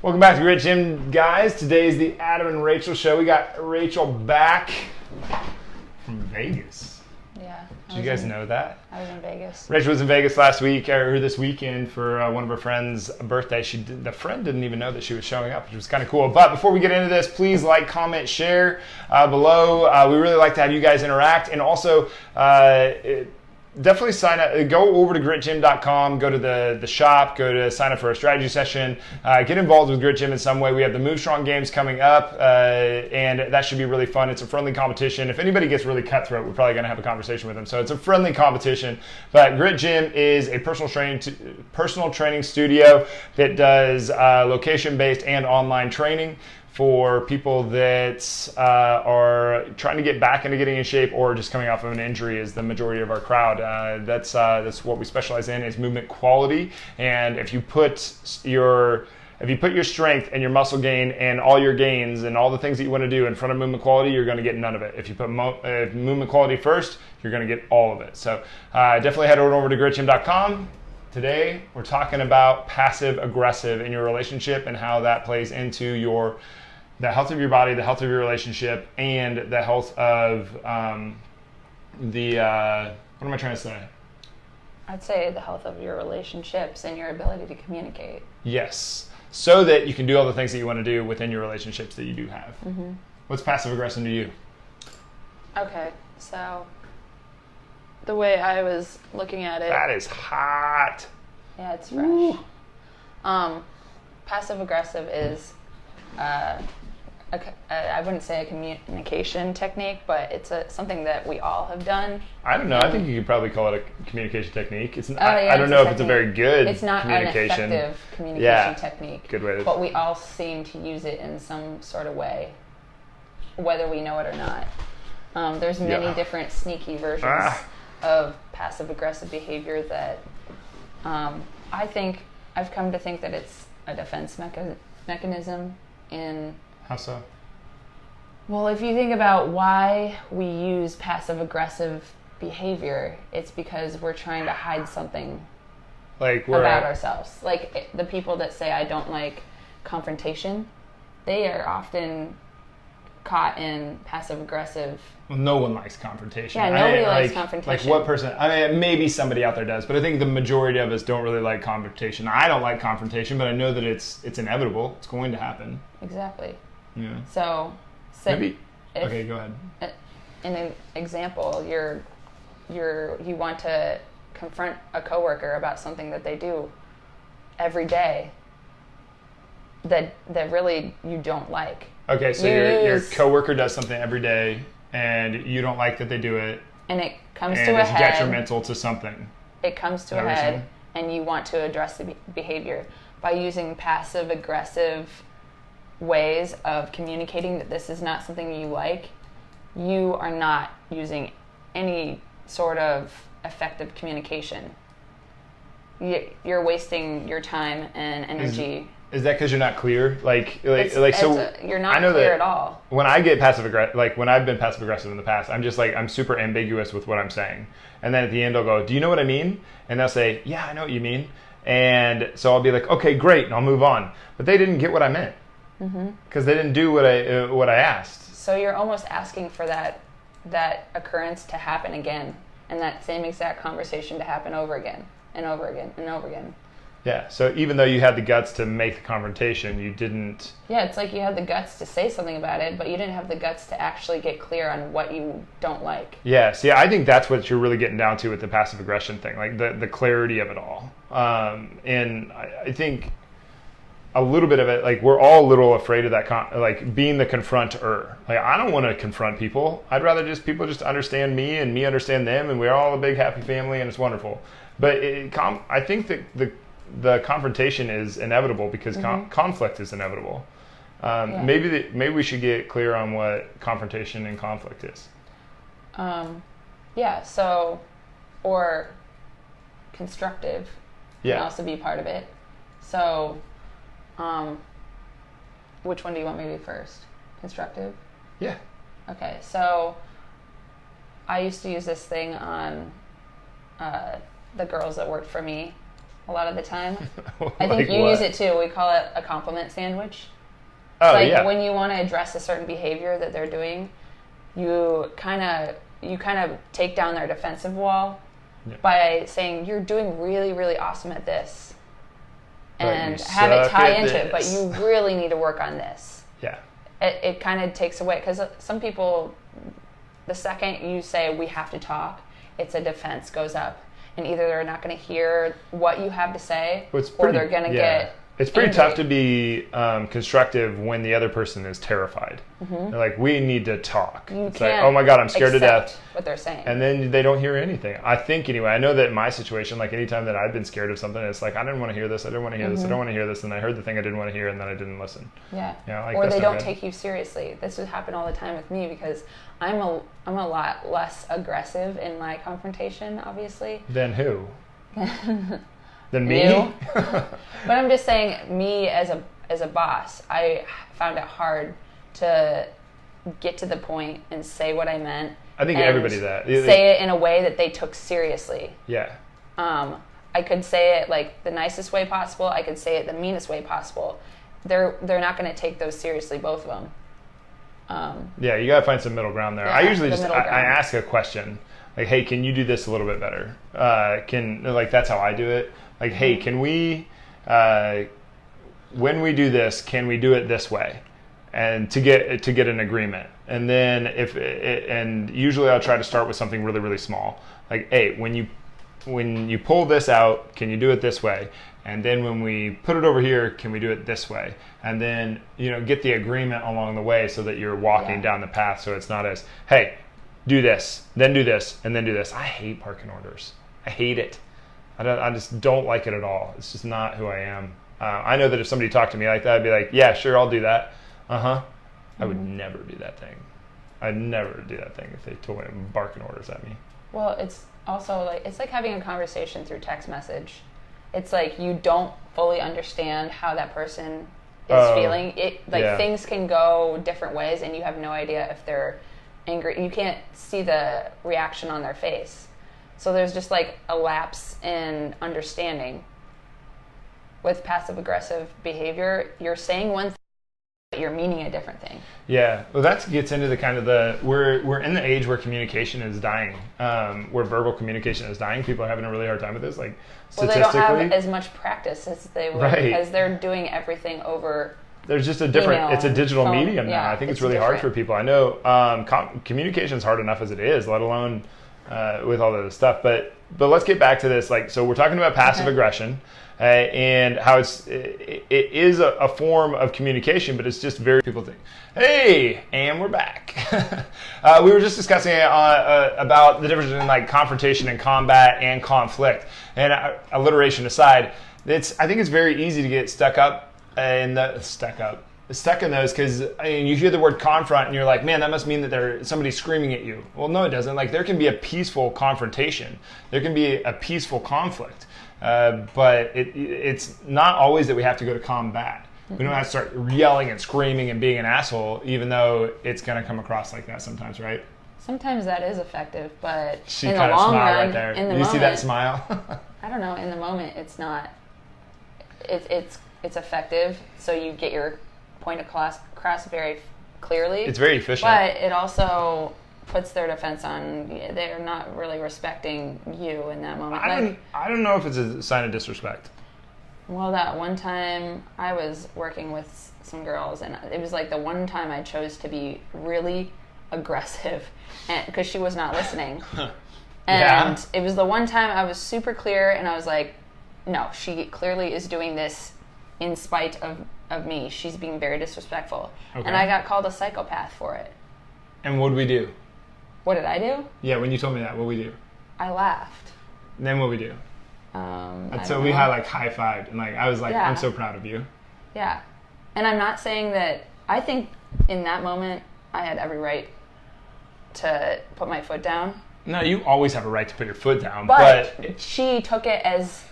Welcome back to Grit Gym, guys. Today is the Adam and Rachel show. We got Rachel back from Vegas. Yeah. Did you guys know that? I was in Vegas. Rachel was in Vegas last week, or this weekend, for one of her friends' birthday. The friend didn't even know that she was showing up, which was kind of cool. But before we get into this, please like, comment, share below. We really like to have you guys interact. And also, definitely sign up. Go over to gritgym.com, go to the shop, go to sign up for a strategy session, get involved with Grit Gym in some way. We have the Move Strong games coming up, and that should be really fun. It's a friendly competition. If anybody gets really cutthroat, we're probably going to have a conversation with them. So it's a friendly competition. But Grit Gym is a personal training studio that does location-based and online training for people that are trying to get back into getting in shape or just coming off of an injury is the majority of our crowd. That's what we specialize in, is movement quality. And if you put your strength and your muscle gain and all your gains and all the things that you want to do in front of movement quality, you're going to get none of it. If you put movement quality first, you're going to get all of it. So definitely head over to gritgym.com. Today, we're talking about passive aggressive in your relationship and how that plays into the health of your body, the health of your relationship, and the health of what am I trying to say? I'd say the health of your relationships and your ability to communicate. Yes. So that you can do all the things that you want to do within your relationships that you do have. Mm-hmm. What's passive aggressive to you? Okay, so the way I was looking at it. That is hot. Yeah, it's fresh. Passive aggressive is I wouldn't say a communication technique, but it's something that we all have done. I don't know. I think you could probably call it a communication technique. I don't know if it's a very good communication. It's not an effective communication technique. Good way to. But we all seem to use it in some sort of way, whether we know it or not. There's many different sneaky versions of passive aggressive behavior that I've come to think that it's a defense mechanism. How so? Well, if you think about why we use passive aggressive behavior, it's because we're trying to hide something about ourselves. Like the people that say I don't like confrontation, they are often caught in passive aggressive. Well, no one likes confrontation. Yeah, nobody likes confrontation. Like what person? I mean, maybe somebody out there does, but I think the majority of us don't really like confrontation. I don't like confrontation, but I know that it's inevitable. It's going to happen. Exactly. Yeah. So maybe. Okay, go ahead. In an example, you want to confront a coworker about something that they do every day that really you don't like. Okay, so your coworker does something every day, and you don't like that they do it, and it comes and to a it's head. detrimental to something. It comes to a head, and you want to address the behavior by using passive aggressive ways of communicating that this is not something you like. You are not using any sort of effective communication. You're wasting your time and energy. Is that because you're not clear? You're not clear at all. When I get passive aggressive, when I've been passive aggressive in the past, I'm just I'm super ambiguous with what I'm saying. And then at the end I'll go, do you know what I mean? And they'll say, yeah, I know what you mean. And so I'll be like, okay, great, and I'll move on. But they didn't get what I meant because they didn't do what I asked. So you're almost asking for that occurrence to happen again, and that same exact conversation to happen over again and over again and over again. Yeah, so even though you had the guts to make the confrontation, you didn't... Yeah, it's like you had the guts to say something about it, but you didn't have the guts to actually get clear on what you don't like. Yeah, see, I think that's what you're really getting down to with the passive aggression thing, like the clarity of it all. And I think a little bit of it, we're all a little afraid of that, being the confronter. I don't want to confront people. I'd rather people just understand me and me understand them, and we're all a big happy family, and it's wonderful. But I think that the confrontation is inevitable because conflict is inevitable. Maybe we should get clear on what confrontation and conflict is. Or constructive can also be part of it. So, which one do you want me to do first? Constructive? Yeah. Okay, so I used to use this thing on the girls that worked for me a lot of the time. Like I think you what? use it too. We call it a compliment sandwich. Oh, Like yeah. when you want to address a certain behavior that they're doing, you kind of take down their defensive wall by saying you're doing really, really awesome at this, and have it tie into it. But you really need to work on this. Yeah. It kind of takes away, because some people, the second you say we have to talk, it's a defense goes up, and either they're not going to hear what you have to say, or they're going to get. It's pretty angry. tough to be constructive when the other person is terrified. They're like, we need to talk. It's like, oh my God, I'm scared to death. What they're saying. And then they don't hear anything. I think, anyway, I know that in my situation, like anytime that I've been scared of something, it's like, I didn't want to hear this, I didn't want to hear this, I don't want to hear this, and I heard the thing I didn't want to hear, and then I didn't listen. Yeah. Like, or they don't take you seriously. This would happen all the time with me, because I'm a lot less aggressive in my confrontation, obviously. Then who? Than me? You. But I'm just saying, me as a boss, I found it hard to get to the point and say what I meant. I think everybody that. Say it in a way that they took seriously. Yeah. I could say it like the nicest way possible. I could say it the meanest way possible. They're not going to take those seriously, both of them. Yeah, you got to find some middle ground there. Yeah, I usually I ask a question. Like, hey, can you do this a little bit better? That's how I do it. Like, hey, can we, when we do this, can we do it this way? And to get an agreement. And then and usually I'll try to start with something really, really small. Like, hey, when you pull this out, can you do it this way? And then when we put it over here, can we do it this way? And then, get the agreement along the way so that you're walking down the path. So it's not as, hey, do this, and then do this. I hate parking orders. I hate it. I just don't like it at all. It's just not who I am. I know that if somebody talked to me like that, I'd be like, yeah, sure, I'll do that. I would never do that thing. I'd never do that thing if they told me barking orders at me. Well, it's also it's like having a conversation through text message. It's like you don't fully understand how that person is feeling. Things can go different ways, and you have no idea if they're angry. You can't see the reaction on their face. So there's just like a lapse in understanding. With passive-aggressive behavior, you're saying one thing, but you're meaning a different thing. Yeah, well, that gets into the kind of we're in the age where communication is dying, where verbal communication is dying. People are having a really hard time with this. Like, statistically, they don't have as much practice as they would, because they're doing everything over. There's just a different. Email, it's a digital phone, medium now. I think it's really hard for people. I know communication is hard enough as it is, let alone with all of this stuff. But let's get back to this. So we're talking about passive aggression. And how it is a form of communication, but it's just very people think, hey, and we're back. We were just discussing about the difference between confrontation and combat and conflict. And alliteration aside, I think it's very easy to get stuck in those, because you hear the word confront and you're like, man, that must mean that somebody's screaming at you. Well, no, it doesn't. There can be a peaceful confrontation. There can be a peaceful conflict. But it's not always that we have to go to combat. We don't have to start yelling and screaming and being an asshole, even though it's going to come across like that sometimes, right? Sometimes that is effective, but she in the kind of long smiled run, right there. In the you moment, see that smile? I don't know. In the moment, it's not. It's effective, so you get your point across very clearly. It's very efficient. But it also puts their defense on. They're not really respecting you in that moment. I don't know if it's a sign of disrespect. Well, that one time I was working with some girls, and it was the one time I chose to be really aggressive, because she was not listening. And it was the one time I was super clear, and I was like, no, she clearly is doing this in spite of me. She's being very disrespectful. Okay. And I got called a psychopath for it. And what did we do? What did I do? Yeah, when you told me that, what did we do? I laughed. And then what did we do? So we had high-fived, and I was like, I'm so proud of you. Yeah. And I'm not saying that, I think in that moment I had every right to put my foot down. No, you always have a right to put your foot down. But she took it as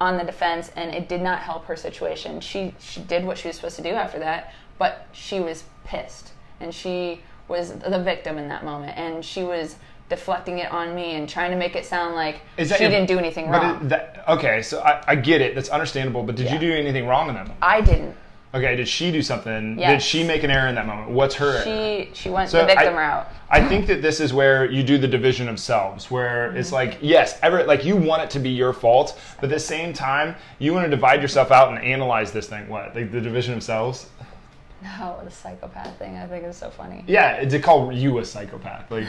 on the defense, and it did not help her situation. She did what she was supposed to do after that, but she was pissed, and she was the victim in that moment, and she was deflecting it on me and trying to make it sound like she your, didn't do anything wrong. Okay, so I get it. That's understandable. But did you do anything wrong in that moment? I didn't. Okay, did she do something? Yes. Did she make an error in that moment? What's her error? She went the victim route. I think that this is where you do the division of selves, where it's like, yes, like you want it to be your fault, but at the same time, you want to divide yourself out and analyze this thing. What? Like the division of selves? No, the psychopath thing. I think is so funny. Yeah, to call you a psychopath. Like,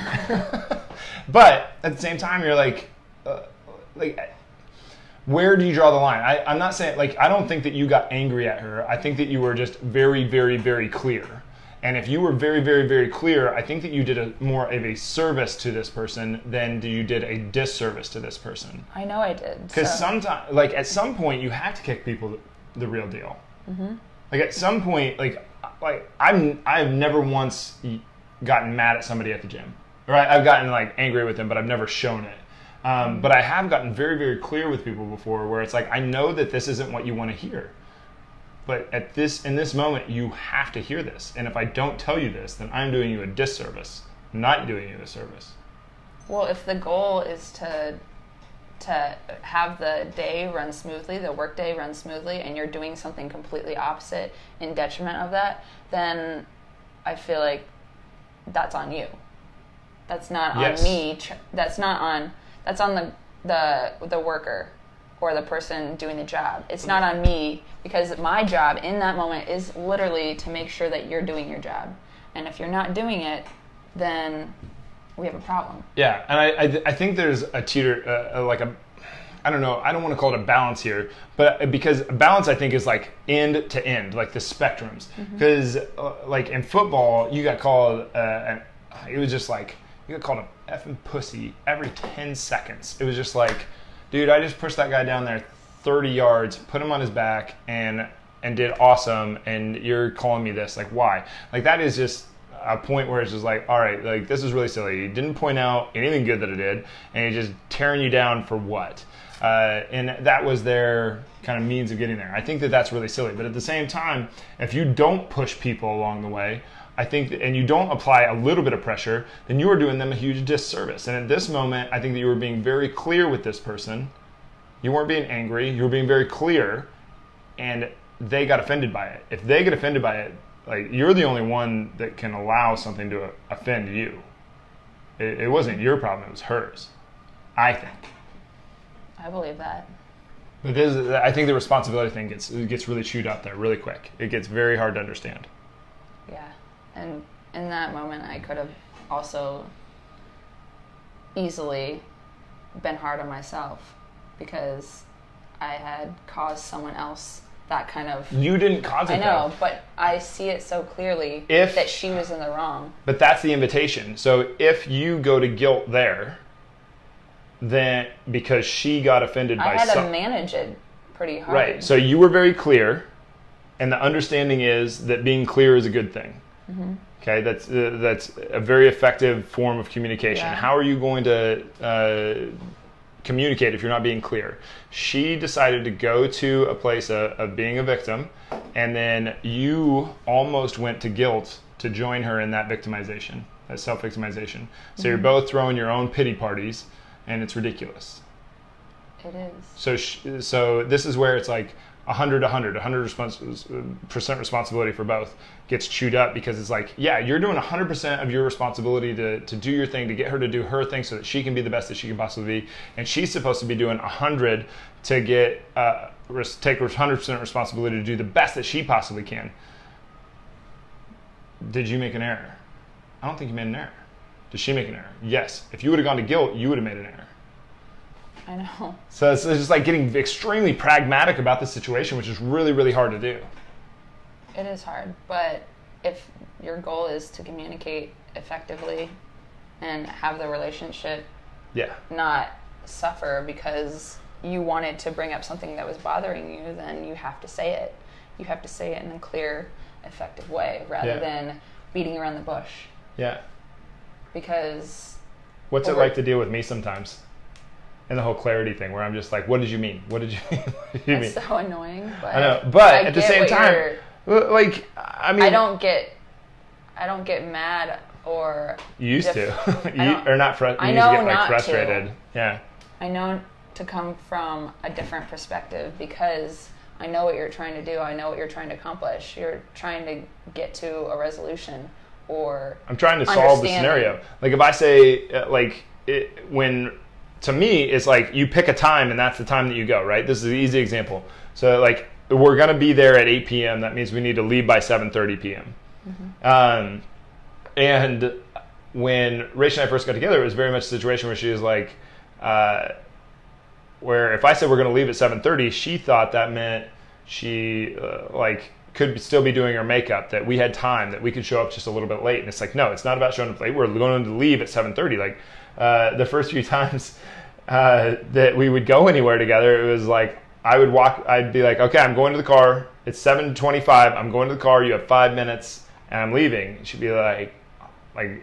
but at the same time, you're like, where do you draw the line? I'm not saying, like, I don't think that you got angry at her. I think that you were just very, very, very clear. And if you were very, very, very clear, I think that you did more of a service to this person than you did a disservice to this person. I know I did. Because sometimes, like, at some point, you have to kick people the real deal. Mm-hmm. Like, at some point, like I've never once gotten mad at somebody at the gym. Or I've gotten, like, angry with them, but I've never shown it. But I have gotten very, very clear with people before where it's like, I know that this isn't what you want to hear. But in this moment, you have to hear this. And if I don't tell you this, then I'm doing you a disservice, not doing you a service. Well, if the goal is to have the day run smoothly, the work day run smoothly, and you're doing something completely opposite in detriment of that, then I feel like that's on you. That's not on me. That's on the worker or the person doing the job. It's not on me, because my job in that moment is literally to make sure that you're doing your job. And if you're not doing it, then we have a problem. Yeah, and I think there's a I don't know, I don't want to call it a balance here, but because balance I think is like end to end, like the spectrums. Because like in football, you got called, it was just like, you got called a effing pussy every 10 seconds. It was just like, dude, I just pushed that guy down there 30 yards, put him on his back, and did awesome, and you're calling me this. Like, why? Like, that is just a point where it's just like, all right, like, this is really silly. You didn't point out anything good that it did, and you're just tearing you down for what? And that was their kind of means of getting there. I think that that's really silly. But at the same time, if you don't push people along the way, I think, and you don't apply a little bit of pressure, then you are doing them a huge disservice. And at this moment, I think that you were being very clear with this person. You weren't being angry. You were being very clear, and they got offended by it. If they get offended by it, like, you're the only one that can allow something to offend you. It wasn't your problem. It was hers, I think. I believe that. But I think the responsibility thing gets really chewed up there really quick. It gets very hard to understand. Yeah. And in that moment, I could have also easily been hard on myself, because I had caused someone else that kind of... You didn't cause it, I know, but I see it so clearly that she was in the wrong. But that's the invitation. So if you go to guilt there, then because she got offended by... I had to manage it pretty hard. Right. So you were very clear, and the understanding is that being clear is a good thing. Mm-hmm. Okay, that's a very effective form of communication. Yeah. How are you going to communicate if you're not being clear? She decided to go to a place of being a victim, and then you almost went to guilt to join her in that victimization, that self-victimization. So you're both throwing your own pity parties, and it's ridiculous. It is. So this is where it's like 100% responsibility for both gets chewed up, because it's like, yeah, you're doing 100% of your responsibility to do your thing, to get her to do her thing so that she can be the best that she can possibly be, and she's supposed to be doing 100 to take 100% responsibility to do the best that she possibly can. Did you make an error? I don't think you made an error. Did she make an error? Yes. If you would have gone to guilt, you would have made an error. I know. So it's just like getting extremely pragmatic about the situation, which is really, really hard to do. It is hard, but if your goal is to communicate effectively and have the relationship not suffer because you wanted to bring up something that was bothering you, then you have to say it. You have to say it in a clear, effective way rather than beating around the bush. Yeah. Because... What's it like to deal with me sometimes? And the whole clarity thing, where I'm just like, what did you mean? What did you mean? What did you mean? That's so annoying. But I know, but at the same time, like, I mean, I don't get mad or you used to, or not you I used know to get like not frustrated. To. Yeah. I know to come from a different perspective because I know what you're trying to do. I know what you're trying to accomplish. You're trying to get to a resolution, or I'm trying to solve the scenario. Like if I say to me, it's like you pick a time and that's the time that you go, right? This is an easy example. So like we're going to be there at 8 p.m. That means we need to leave by 7:30 p.m. Mm-hmm. And when Rachel and I first got together, it was very much a situation where she was like, where if I said we're going to leave at 7:30, she thought that meant she could still be doing her makeup, that we had time, that we could show up just a little bit late. And it's like, no, it's not about showing up late. We're going to leave at 7:30. Like the first few times that we would go anywhere together, it was like I'd be like, okay, I'm going to the car. It's 7:25. I'm going to the car. You have 5 minutes and I'm leaving. She'd be like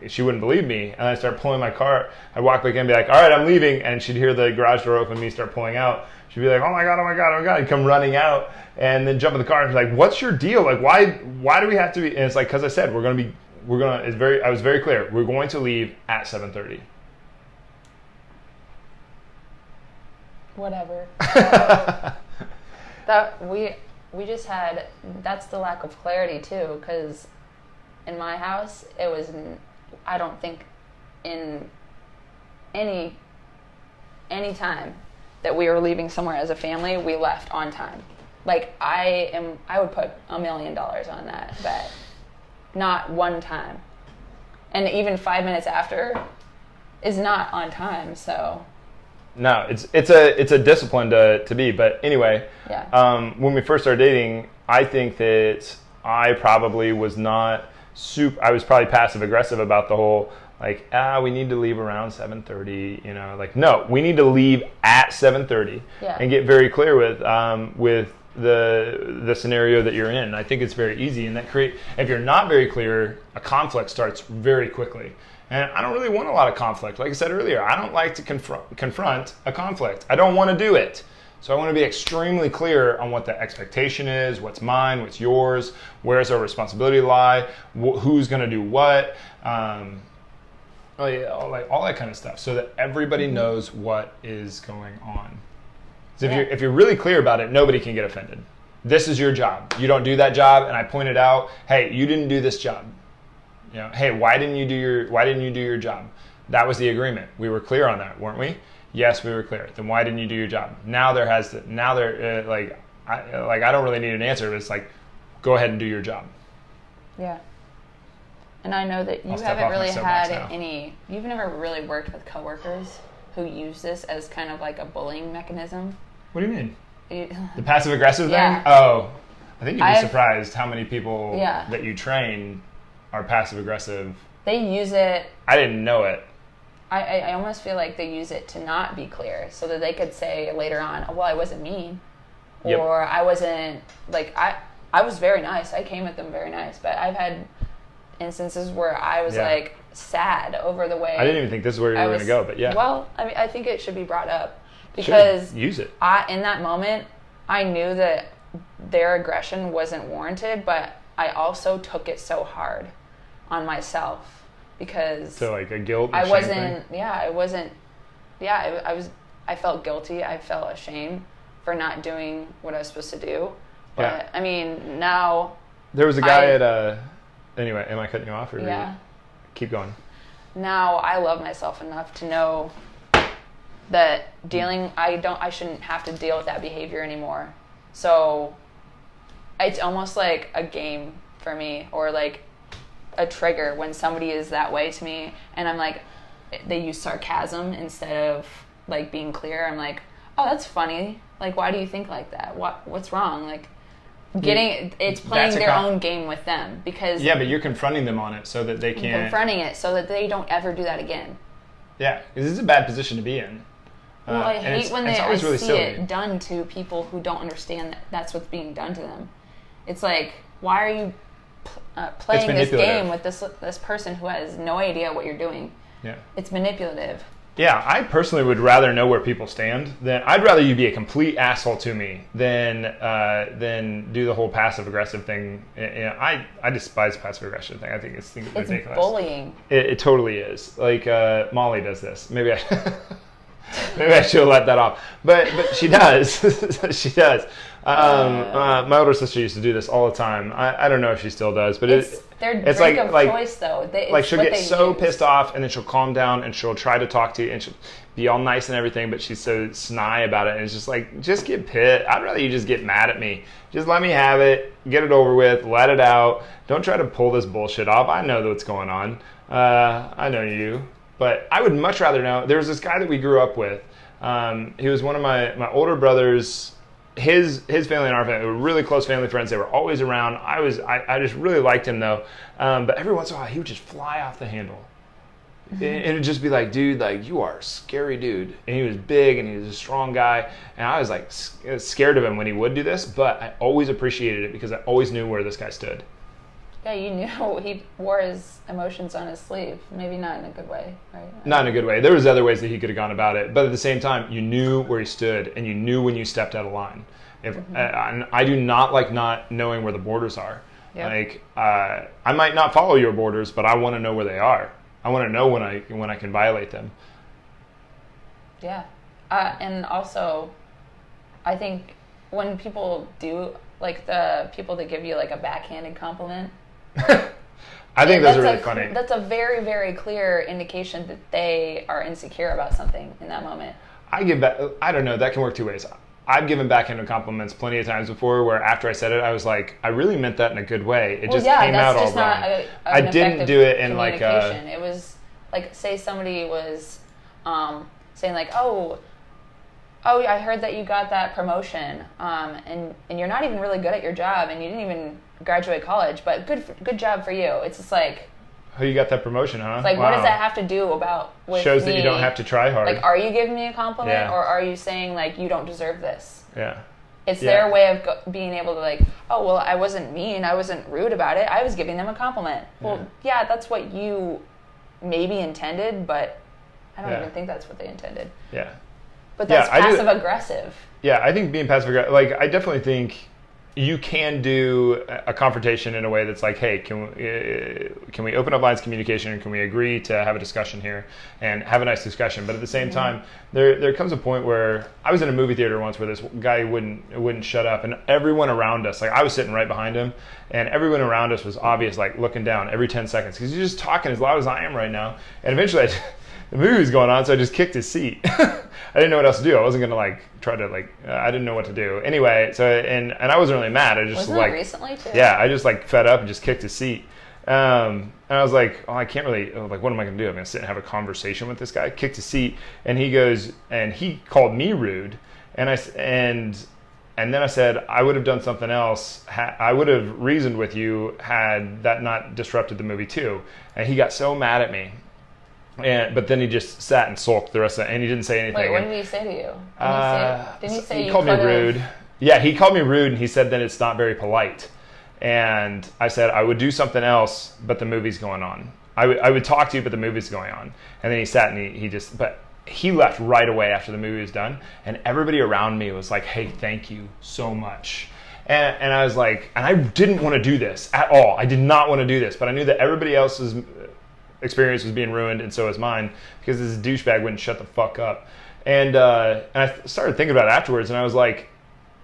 she wouldn't believe me. And I'd start pulling my car. I'd walk back in and be like, all right, I'm leaving. And she'd hear the garage door open, me start pulling out. She'd be like, oh my God, oh my God, oh my God. I'd come running out and then jump in the car and be like, what's your deal? Like, why do we have to be? And it's like, because I said, I was very clear. We're going to leave at 7:30. Whatever. We just had, that's the lack of clarity too, because in my house, it was, I don't think in any time that we were leaving somewhere as a family, we left on time. Like I would put $1 million on that bet. Not one time. And even 5 minutes after is not on time, so. No, it's a discipline to be. But anyway, yeah. When we first started dating, I think that I probably was not I was probably passive aggressive about the whole like we need to leave around 7:30. You know, like no, we need to leave at 7:30 and get very clear with the scenario that you're in. I think it's very easy, and if you're not very clear, a conflict starts very quickly. And I don't really want a lot of conflict. Like I said earlier, I don't like to confront a conflict. I don't want to do it. So I want to be extremely clear on what the expectation is, what's mine, what's yours, where's our responsibility lie, who's going to do what, all that kind of stuff, so that everybody knows what is going on. So if you're really clear about it, nobody can get offended. This is your job. You don't do that job, and I pointed out, hey, you didn't do this job. You know, hey, why didn't you do your job? That was the agreement. We were clear on that, weren't we? Yes, we were clear. Then why didn't you do your job? Now I don't really need an answer. But it's like, go ahead and do your job. Yeah. And I know that you've never really worked with coworkers who use this as kind of like a bullying mechanism. What do you mean? The passive aggressive thing? Yeah. Oh, I think you'd be surprised how many people that you train are passive aggressive. They use it. I didn't know it. I almost feel like they use it to not be clear, so that they could say later on, well, I wasn't mean, or I wasn't, like, I was very nice. I came at them very nice, but I've had instances where I was like sad over the way. I didn't even think this is where you were going to go, but yeah. Well, I mean, I think it should be brought up because use it. In that moment, I knew that their aggression wasn't warranted, but I also took it so hard on myself. Because so like a guilt and I shame wasn't I felt guilty. I felt ashamed for not doing what I was supposed to do. But I mean, now there was a guy anyway, am I cutting you off or keep going? Now I love myself enough to know that I shouldn't have to deal with that behavior anymore. So it's almost like a game for me, or like a trigger when somebody is that way to me, and I'm like, they use sarcasm instead of like being clear. I'm like, oh, that's funny. Like, why do you think like that? What's wrong? Like, it's playing their own game with them, because but you're confronting them on it so that they can't. Confronting it so that they don't ever do that again. Yeah, because this is a bad position to be in. Well, I hate when I really see silly. it done to people who don't understand that that's what's being done to them. It's like, why are you playing this game with this person who has no idea what you're doing? Yeah, it's manipulative. Yeah, I personally would rather know where people stand. I'd rather you be a complete asshole to me than do the whole passive aggressive thing. I despise passive aggressive thing. I think it's ridiculous. It's bullying. It totally is. Like Molly does this. Maybe I should let that off. But she does. She does. My older sister used to do this all the time. I don't know if she still does, but it's drink of choice, though. She'll get so pissed off, and then she'll calm down, and she'll try to talk to you, and she'll be all nice and everything, but she's so snide about it, and it's just like, just get pissed. I'd rather you just get mad at me. Just let me have it, get it over with, let it out. Don't try to pull this bullshit off. I know what's going on. I know you. But I would much rather know. There was this guy that we grew up with. He was one of my older brothers. His family and our family were really close family friends. They were always around. I just really liked him though. But every once in a while he would just fly off the handle. Mm-hmm. And it'd just be like, dude, like, you are a scary dude. And he was big and he was a strong guy. And I was like scared of him when he would do this, but I always appreciated it because I always knew where this guy stood. Yeah, you knew he wore his emotions on his sleeve. Maybe not in a good way, right? Not in a good way. There was other ways that he could have gone about it. But at the same time, you knew where he stood, and you knew when you stepped out of line. I do not like not knowing where the borders are. Yep. Like, I might not follow your borders, but I want to know where they are. I want to know when I can violate them. Yeah. And also, I think when people do, like the people that give you like a backhanded compliment, I think those are really funny. That's a very, very clear indication that they are insecure about something in that moment. I don't know, that can work two ways. I've given backhanded compliments plenty of times before where after I said it, I was like, I really meant that in a good way. It came out all wrong. I didn't do it in like it was like, say somebody was saying like, oh, I heard that you got that promotion, and you're not even really good at your job, and you didn't even graduate college, but good job for you. It's just like, oh, you got that promotion, huh? It's like, wow. What does that have to do with Shows me? That you don't have to try hard. Like, are you giving me a compliment, or are you saying like you don't deserve this? Yeah. It's their way of being able to like, oh, well, I wasn't mean, I wasn't rude about it, I was giving them a compliment. Well, yeah, that's what you maybe intended, but I don't even think that's what they intended. Yeah. But that's passive aggressive. Yeah, I think being passive aggressive, like, I definitely think you can do a confrontation in a way that's like, hey, can we open up lines of communication, and can we agree to have a discussion here and have a nice discussion? But at the same time, there comes a point where I was in a movie theater once where this guy wouldn't shut up, and everyone around us, like I was sitting right behind him, and everyone around us was obvious, like looking down every 10 seconds because he's just talking as loud as I am right now. And eventually the movie was going on, so I just kicked his seat. I didn't know what else to do. I wasn't gonna try to I didn't know what to do. Anyway, so and I wasn't really mad. I just wasn't that recently too? Yeah, I just fed up and just kicked his seat. And I was like, oh, I can't really, what am I gonna do? I'm gonna sit and have a conversation with this guy. Kicked his seat, and he goes and he called me rude, and then I said I would have done something else. I would have reasoned with you had that not disrupted the movie too. And he got so mad at me. But then he just sat and sulked the rest of it, and he didn't say anything. Wait, what did he say to you? Didn't he say he called me rude? Yeah, he called me rude, and he said that it's not very polite. And I said I would do something else, but the movie's going on. I would talk to you, but the movie's going on. And then he sat and he left right away after the movie was done, and everybody around me was like, hey, thank you so much. And I was like, and I didn't want to do this at all. I did not want to do this, but I knew that everybody else's experience was being ruined, and so was mine, because this douchebag wouldn't shut the fuck up. And I started thinking about it afterwards, and I was like,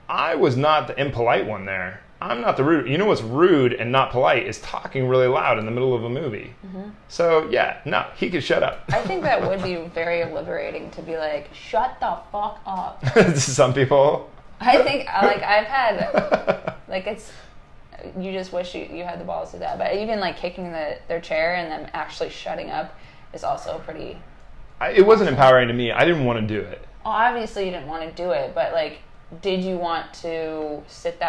I was not the impolite one there. I'm not the rude. You know what's rude and not polite is talking really loud in the middle of a movie. Mm-hmm. So yeah, no, he could shut up. I think that would be very liberating to be like, shut the fuck up. Some people. I think I've had it's. You just wish you had the balls to that. But even kicking their chair and them actually shutting up is also pretty... It wasn't empowering to me. I didn't want to do it. Well, obviously you didn't want to do it, but did you want to sit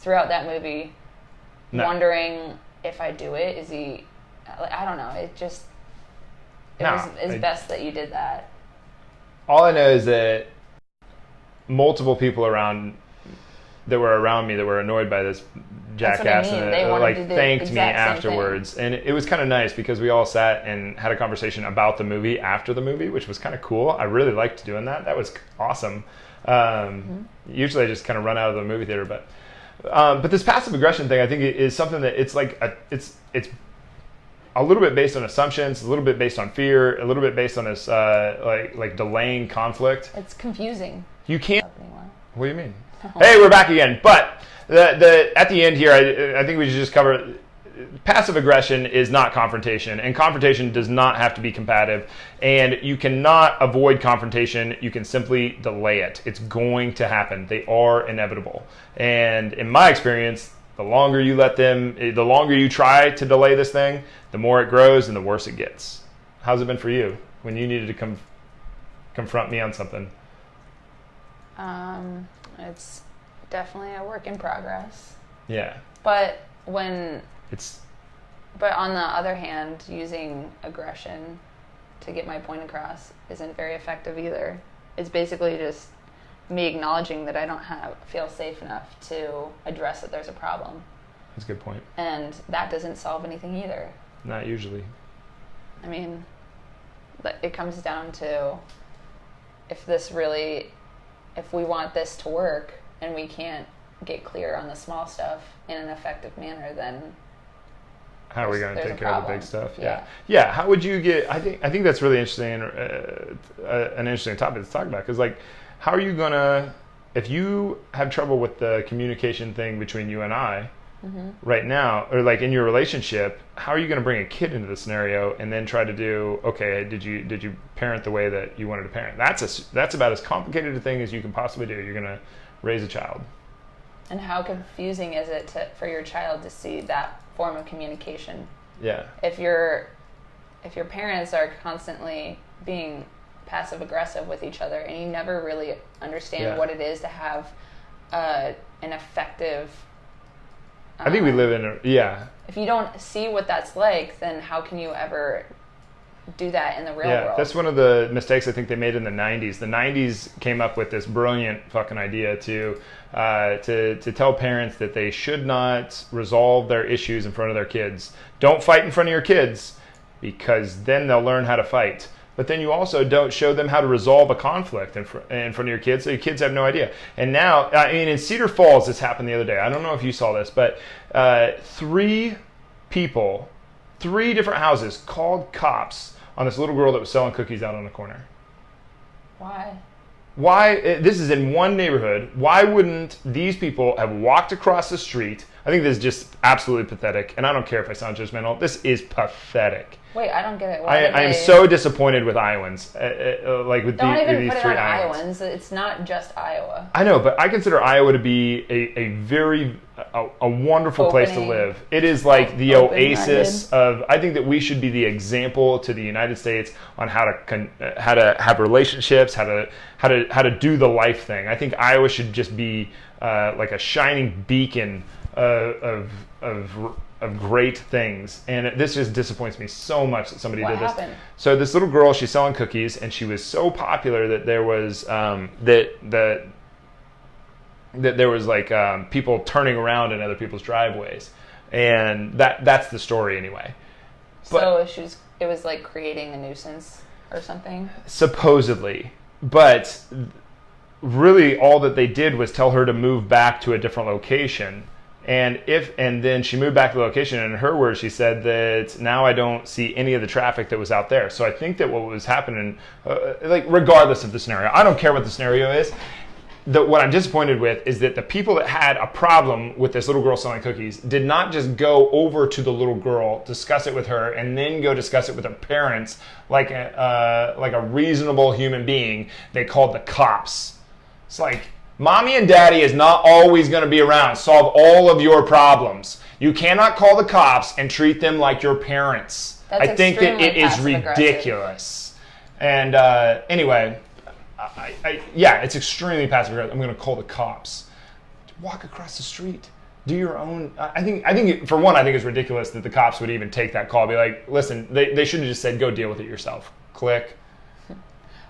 throughout that movie wondering if I do it? Is he... I don't know. It's best that you did that. All I know is that multiple people that were around me that were annoyed by this jackass mean. and They wanted like to do the thanked me exact same afterwards. And it was kind of nice because we all sat and had a conversation about the movie after the movie, which was kind of cool. I really liked doing that. That was awesome. Usually I just kind of run out of the movie theater, but this passive aggression thing, I think, is something that it's like it's a little bit based on assumptions, a little bit based on fear, a little bit based on this like delaying conflict. It's confusing. You can't. What do you mean? Hey, we're back again. But the at the end here, I think we should just cover passive aggression is not confrontation, and confrontation does not have to be combative, and you cannot avoid confrontation. You can simply delay it. It's going to happen. They are inevitable. And in my experience, the longer you the longer you try to delay this thing, the more it grows and the worse it gets. How's it been for you when you needed to confront me on something? It's definitely a work in progress. Yeah. But on the other hand, using aggression to get my point across isn't very effective either. It's basically just me acknowledging that I don't feel safe enough to address that there's a problem. That's a good point. And that doesn't solve anything either. Not usually. I mean, it comes down to if we want this to work and we can't get clear on the small stuff in an effective manner, then how are we going to take care of the big stuff? Yeah. How would you get? I think that's really interesting, an interesting topic to talk about, because like, how are you gonna, if you have trouble with the communication thing between you and I right now, or like in your relationship, how are you going to bring a kid into the scenario and then try to do, okay, did you parent the way that you wanted to parent? That's about as complicated a thing as you can possibly do. You're going to raise a child. And how confusing is it for your child to see that form of communication? Yeah. If your parents are constantly being passive aggressive with each other and you never really understand what it is to have an effective I think we live in if you don't see what that's like, then how can you ever do that in the real world? That's one of the mistakes I think they made in the 90s. The 90s came up with this brilliant fucking idea to tell parents that they should not resolve their issues in front of their kids. Don't fight in front of your kids, because then they'll learn how to fight. But then you also don't show them how to resolve a conflict in front of your kids, so your kids have no idea. And now, I mean, in Cedar Falls, this happened the other day. I don't know if you saw this, but 3 different houses called cops on this little girl that was selling cookies out on the corner. Why? This is in one neighborhood. Why wouldn't these people have walked across the street? I think this is just absolutely pathetic, and I don't care if I sound judgmental. This is pathetic. Wait, I don't get it. I am so disappointed with Iowans. Like with don't even these put it 3 on Iowans. It's not just Iowa. I know, but I consider Iowa to be a very wonderful place to live. It is like the oasis of. I think that we should be the example to the United States on how to have relationships, how to do the life thing. I think Iowa should just be like a shining beacon of great things, and this just disappoints me so much that somebody did this. What happened? So this little girl, she's selling cookies, and she was so popular that there was that there was like people turning around in other people's driveways, and that's the story anyway. But, so it was like creating a nuisance or something? Supposedly, but really all that they did was tell her to move back to a different location. And then she moved back to the location, and in her words, she said that now I don't see any of the traffic that was out there. So I think that what was happening, like regardless of the scenario, I don't care what the scenario is. What I'm disappointed with is that the people that had a problem with this little girl selling cookies did not just go over to the little girl, discuss it with her, and then go discuss it with her parents like a reasonable human being. They called the cops. It's like, Mommy and Daddy is not always going to be around. Solve all of your problems. You cannot call the cops and treat them like your parents. I think that it is ridiculous. And anyway, it's extremely passive aggressive. I'm going to call the cops. Walk across the street. Do your own. I think for one, I think it's ridiculous that the cops would even take that call. Be like, listen, they should have just said, go deal with it yourself. Click.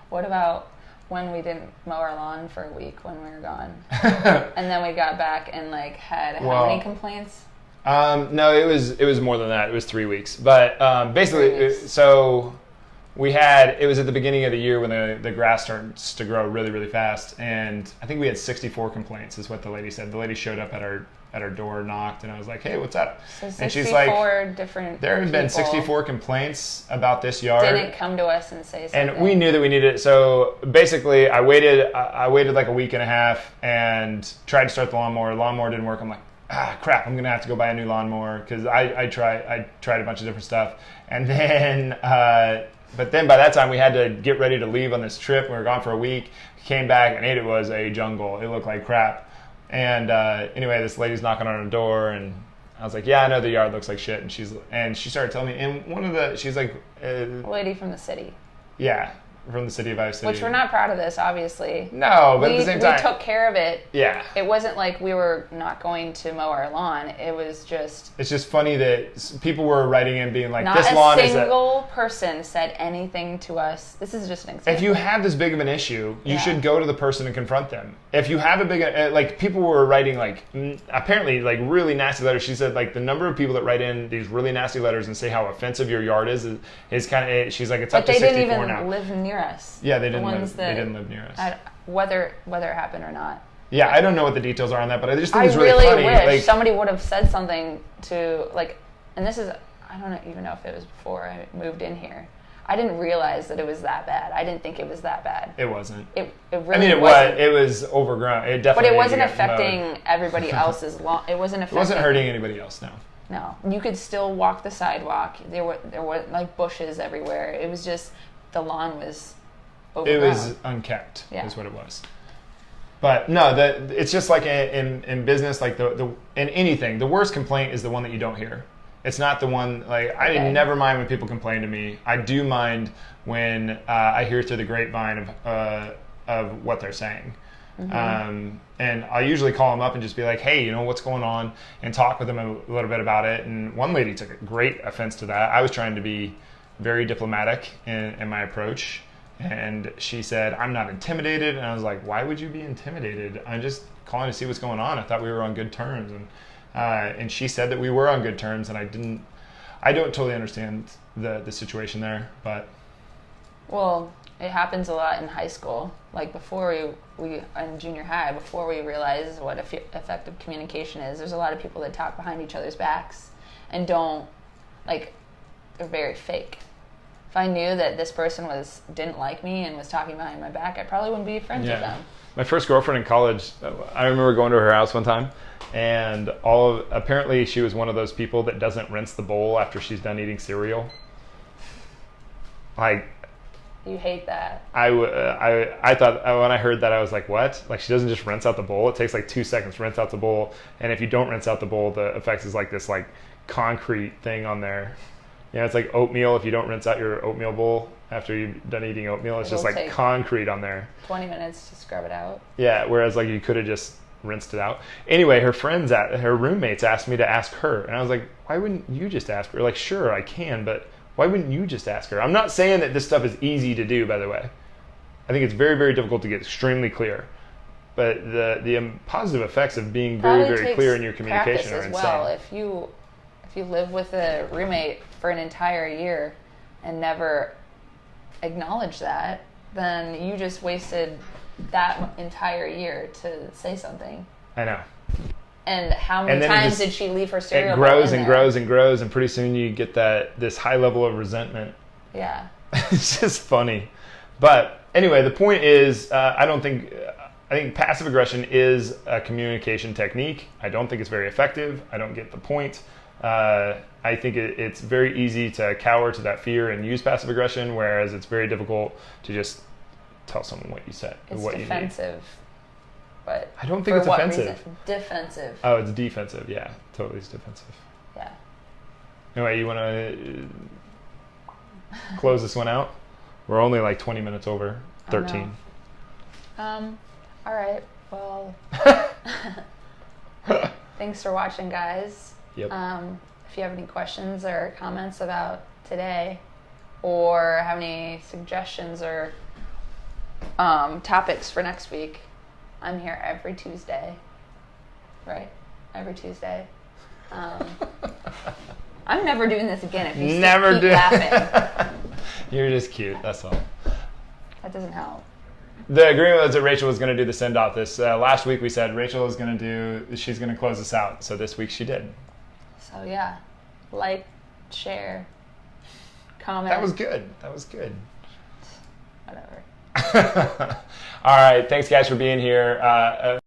What about when we didn't mow our lawn for a week when we were gone. And then we got back and like had how many complaints? No, it was more than that. It was 3 weeks. But basically, so it was at the beginning of the year when the grass starts to grow really, really fast. And I think we had 64 complaints is what the lady said. The lady showed up at our door, knocked, and I was like, hey, what's up? So and she's like, different there had been 64 complaints about this yard. Didn't come to us and say something. And we knew that we needed it. So basically, I waited like a week and a half and tried to start the lawnmower. Lawnmower didn't work. I'm like, crap, I'm going to have to go buy a new lawnmower because I tried a bunch of different stuff. And then, but then by that time, we had to get ready to leave on this trip. We were gone for a week. Came back, and it was a jungle. It looked like crap. And anyway, this lady's knocking on our door, and I was like, yeah, I know the yard looks like shit. And she started telling me, and she's like... a lady from the city. Yeah, from the city of Iowa City. Which we're not proud of this, obviously. No, but at the same time... We took care of it. Yeah. It wasn't like we were not going to mow our lawn. It was just... It's just funny that people were writing in being like, not this lawn is... Not a single person said anything to us. This is just an example. If you have this big of an issue, you should go to the person and confront them. If you have a big... like, people were writing, like, apparently, like, really nasty letters. She said, like, the number of people that write in these really nasty letters and say how offensive your yard is kind of... She's like, it's up to 64 now. But they didn't even live near us. Yeah, they didn't live near us. Whether it happened or not. Yeah, I don't know what the details are on that, but I just think it's really funny. I really wish somebody would have said something to, like, and this is, I don't even know if it was before I moved in here. I didn't realize that it was that bad. I didn't think it was that bad. It wasn't. It really wasn't. It was overgrown. It definitely. But it wasn't affecting everybody else's lawn. It wasn't affecting. It wasn't hurting anybody else, no. No. You could still walk the sidewalk. There were like bushes everywhere. It was just, the lawn was overgrown. It was unkept, is what it was. But no, it's just like in business, like in anything, the worst complaint is the one that you don't hear. It's not the one, like, I never mind when people complain to me. I do mind when I hear through the grapevine of what they're saying. Mm-hmm. And I usually call them up and just be like, hey, what's going on, and talk with them a little bit about it. And one lady took a great offense to that. I was trying to be very diplomatic in my approach. And she said, I'm not intimidated. And I was like, why would you be intimidated? I'm just calling to see what's going on. I thought we were on good terms. And she said that we were on good terms, and I don't totally understand the situation there, but. Well, it happens a lot in high school. Like before we in junior high, before we realize what effective communication is, there's a lot of people that talk behind each other's backs and they're very fake. If I knew that this person didn't like me and was talking behind my back, I probably wouldn't be friends with them. My first girlfriend in college, I remember going to her house one time, and apparently she was one of those people that doesn't rinse the bowl after she's done eating cereal. Like, you hate that. I thought, when I heard that, I was like, what? Like, she doesn't just rinse out the bowl? It takes like 2 seconds to rinse out the bowl, and if you don't rinse out the bowl, the effects is like this like concrete thing on there. It's like oatmeal. If you don't rinse out your oatmeal bowl after you've done eating oatmeal, it's just like concrete on there. 20 minutes to scrub it out. Yeah, whereas like you could have just rinsed it out. Anyway, her roommates asked me to ask her, and I was like, why wouldn't you just ask her? Like, sure, I can, but why wouldn't you just ask her? I'm not saying that this stuff is easy to do, by the way. I think it's very, very difficult to get extremely clear. But the positive effects of being very, very clear in your communication are insane. Well, if you live with a roommate for an entire year and never acknowledge that, then you just wasted that entire year to say something. I know. And how many times did she leave her cereal? It grows and grows and grows, and pretty soon you get this high level of resentment. Yeah. It's just funny. But anyway, the point is, I think passive aggression is a communication technique. I don't think it's very effective. I don't get the point. I think it's very easy to cower to that fear and use passive aggression, whereas it's very difficult to just tell someone what you said. It's what defensive. You need. But I don't think it's offensive. Reason? Defensive. Oh, it's defensive. Yeah, totally it's defensive. Yeah. Anyway, you want to close this one out? We're only like 20 minutes over. 13. All right. Well, thanks for watching, guys. Yep. If you have any questions or comments about today, or have any suggestions or topics for next week. I'm here every Tuesday. Right? Every Tuesday. I'm never doing this again if you keep laughing. You're just cute, that's all. That doesn't help. The agreement was that Rachel was going to do the send-off. This last week we said Rachel is going to she's going to close us out. So this week she did. So yeah, like, share, comment. That was good. Whatever. All right, thanks guys for being here.